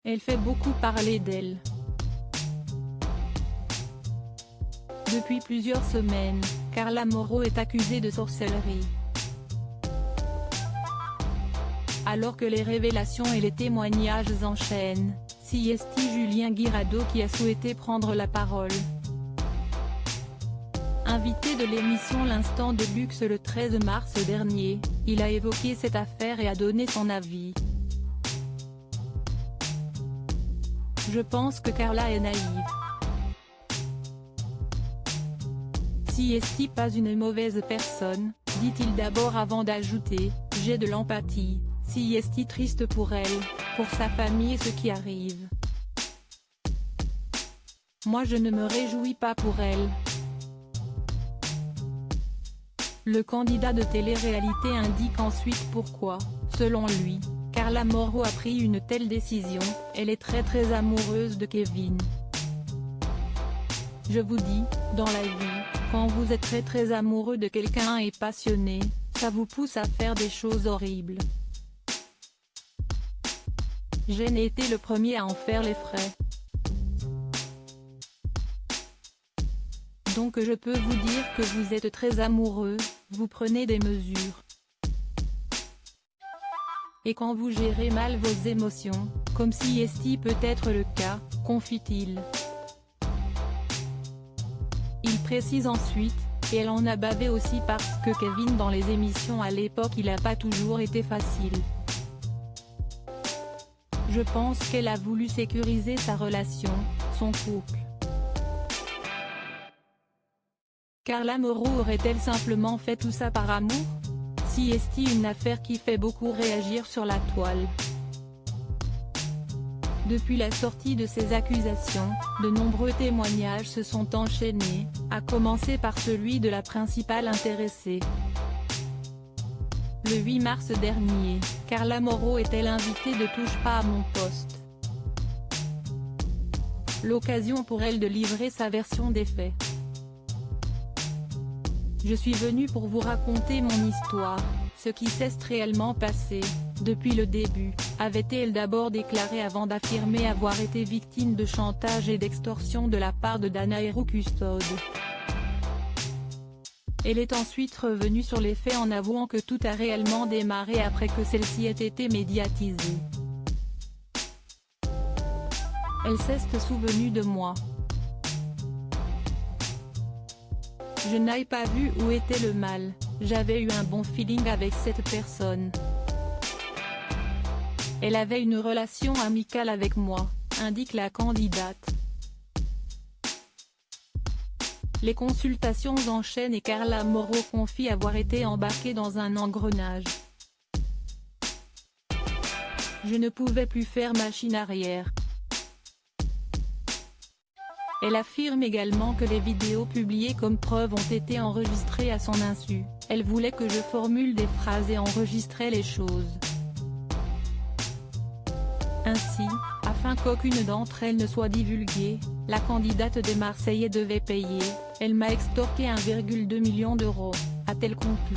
Elle fait beaucoup parler d'elle. Depuis plusieurs semaines, Carla Mauro est accusée de sorcellerie. Alors que les révélations et les témoignages s'enchaînent, c'est Julien Guirado qui a souhaité prendre la parole. Invité de l'émission L'Instant de Luxe le 13 mars dernier, il a évoqué cette affaire et a donné son avis. Je pense que Carla est naïve. Si pas une mauvaise personne, dit-il d'abord avant d'ajouter, j'ai de l'empathie, si triste pour elle, pour sa famille et ce qui arrive. Moi je ne me réjouis pas pour elle. Le candidat de télé-réalité indique ensuite pourquoi, selon lui, Carla Mauro a pris une telle décision, elle est très amoureuse de Kevin. Je vous dis, dans la vie, quand vous êtes très amoureux de quelqu'un et passionné, ça vous pousse à faire des choses horribles. J'ai été le premier à en faire les frais. Donc je peux vous dire que vous êtes très amoureux, vous prenez des mesures. Et quand vous gérez mal vos émotions, comme si peut être le cas, confie-t-il. Il précise ensuite, et elle en a bavé aussi parce que Kevin dans les émissions à l'époque il a pas toujours été facile. Je pense qu'elle a voulu sécuriser sa relation, son couple. Carla Mauro aurait-elle simplement fait tout ça par amour? Si une affaire qui fait beaucoup réagir sur la toile. Depuis la sortie de ces accusations, de nombreux témoignages se sont enchaînés, à commencer par celui de la principale intéressée. Le 8 mars dernier, Carla Mauro est-elle invitée de Touche pas à mon poste. L'occasion pour elle de livrer sa version des faits. Je suis venue pour vous raconter mon histoire, ce qui s'est réellement passé, depuis le début, avait-elle d'abord déclaré avant d'affirmer avoir été victime de chantage et d'extorsion de la part de Danaero Custode. Elle est ensuite revenue sur les faits en avouant que tout a réellement démarré après que celle-ci ait été médiatisée. Elle s'est souvenue de moi. Je n'ai pas vu où était le mal, j'avais eu un bon feeling avec cette personne. Elle avait une relation amicale avec moi, indique la candidate. Les consultations s'enchaînent et Carla Mauro confie avoir été embarquée dans un engrenage. Je ne pouvais plus faire machine arrière. Elle affirme également que les vidéos publiées comme preuve ont été enregistrées à son insu, elle voulait que je formule des phrases et enregistrais les choses. Ainsi, afin qu'aucune d'entre elles ne soit divulguée, la candidate des Marseillais devait payer, elle m'a extorqué 1,2 million d'euros, a-t-elle conclu.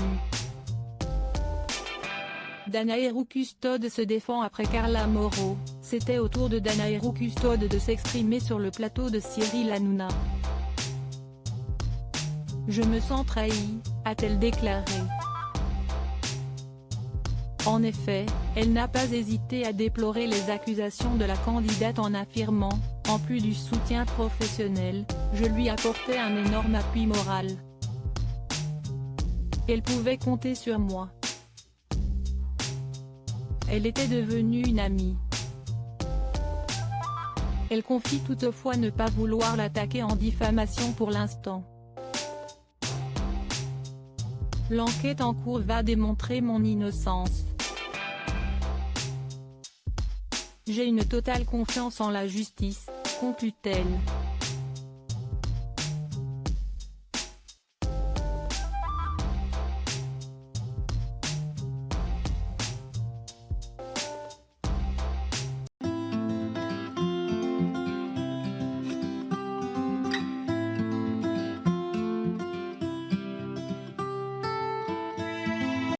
Danaero Custode se défend après Carla Mauro, c'était au tour de Danaero Custode de s'exprimer sur le plateau de Cyril Hanouna. Je me sens trahie, a-t-elle déclaré. En effet, elle n'a pas hésité à déplorer les accusations de la candidate en affirmant, en plus du soutien professionnel, je lui apportais un énorme appui moral. Elle pouvait compter sur moi. Elle était devenue une amie. Elle confie toutefois ne pas vouloir l'attaquer en diffamation pour l'instant. L'enquête en cours va démontrer mon innocence. J'ai une totale confiance en la justice, conclut-elle.